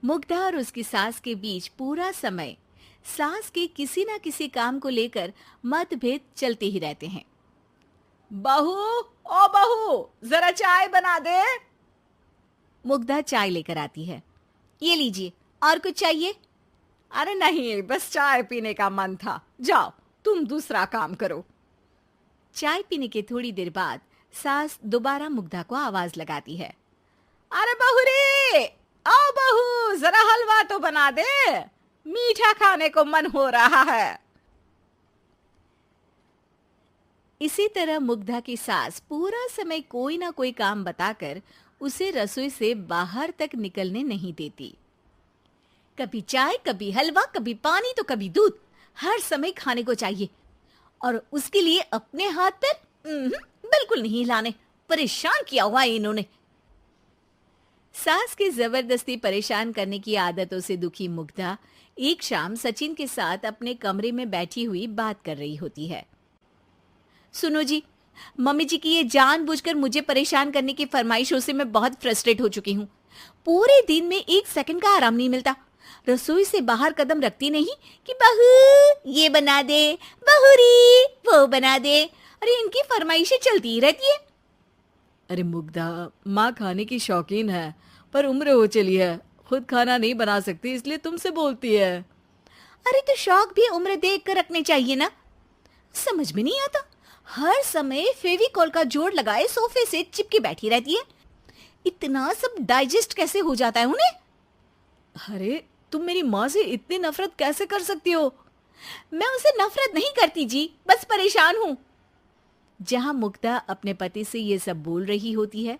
मुग्धा और उसकी सास के बीच पूरा समय सास के किसी ना किसी काम को लेकर मतभेद चलते ही रहते हैं। बहू, ओ बहू, जरा चाय बना दे। मुग्धा चाय लेकर आती है। ये लीजिए, और कुछ चाहिए? अरे नहीं, बस चाय पीने का मन था। जाओ, तुम दूसरा काम करो। चाय पीने के थोड़ी देर बाद सास दोबारा मुग्धा को आवाज लगाती है। अरे बहू रे, आओ बहू, जरा हलवा तो बना दे, मीठा खाने को मन हो रहा है। इसी तरह मुग्धा की सास पूरा समय कोई ना कोई काम बताकर उसे रसोई से बाहर तक निकलने नहीं देती। कभी चाय, कभी हलवा, कभी पानी तो कभी दूध, हर समय खाने को चाहिए और उसके लिए अपने हाथ पैर बिल्कुल नहीं हिलाने। परेशान किया हुआ है इन्होंने। सास की जबरदस्ती परेशान करने की आदतों से दुखी मुग्धा एक शाम सचिन के साथ अपने कमरे में बैठी हुई बात कर रही होती है। सुनो जी, मम्मी जी की ये जानबूझकर मुझे परेशान करने की फरमाइशों से मैं बहुत फ्रस्ट्रेट हो चुकी हूँ। पूरे दिन में एक सेकंड का आराम नहीं मिलता। रसोई से बाहर कदम रखती नहीं कि बहू ये बना दे, बहुरी वो बना दे। अरे इनकी फरमाइशें चलती ही रहती है। अरे मुग्धा, माँ खाने की शौकीन है, पर उम्र हो चली है, खुद खाना नहीं बना सकती, इसलिए तुमसे बोलती है। अरे तो शौक भी उम्र देख कर रखने चाहिए ना। समझ में नहीं आता, हर समय फेविकॉल का जोड़ लगाए सोफे से चिपके बैठी रहती है। इतना सब डाइजेस्ट कैसे हो जाता है उन्हें? अरे तुम मेरी माँ से इतनी नफरत कैसे कर सकती हो? मैं उसे नफरत नहीं करती जी, बस परेशान हूँ। जहां मुग्धा अपने पति से ये सब बोल रही होती है,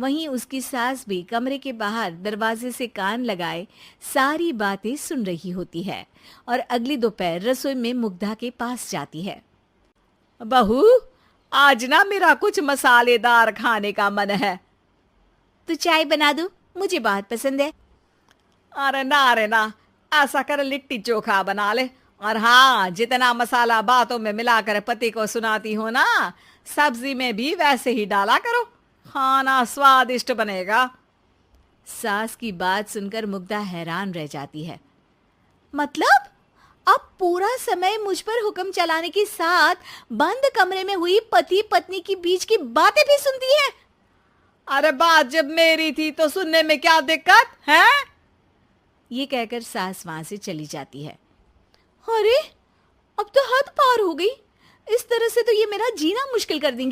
वहीं उसकी सास भी कमरे के बाहर दरवाजे से कान लगाए सारी बातें सुन रही होती है और अगली दोपहर रसोई में मुग्धा के पास जाती है। बहू, आज ना मेरा कुछ मसालेदार खाने का मन है। तो चाय बना दूं? मुझे बहुत पसंद है। अरे ना, ऐसा कर लिट्टी चोखा बना ले। और हाँ, जितना मसाला बातों में मिलाकर पति को सुनाती हो ना, सब्जी में भी वैसे ही डाला करो, खाना स्वादिष्ट बनेगा। सास की बात सुनकर मुग्धा हैरान रह जाती है। मतलब अब पूरा समय मुझ पर हुक्म चलाने के साथ बंद कमरे में हुई पति पत्नी की बीच की बातें भी सुनती है? अरे बात जब मेरी थी तो सुनने में क्या दिक्कत है? ये कहकर सास वहां से चली जाती है। अरे अब तो हद पार हो गई। इस तरह से तो ये मेरा जीना मुश्किल कर देंगी।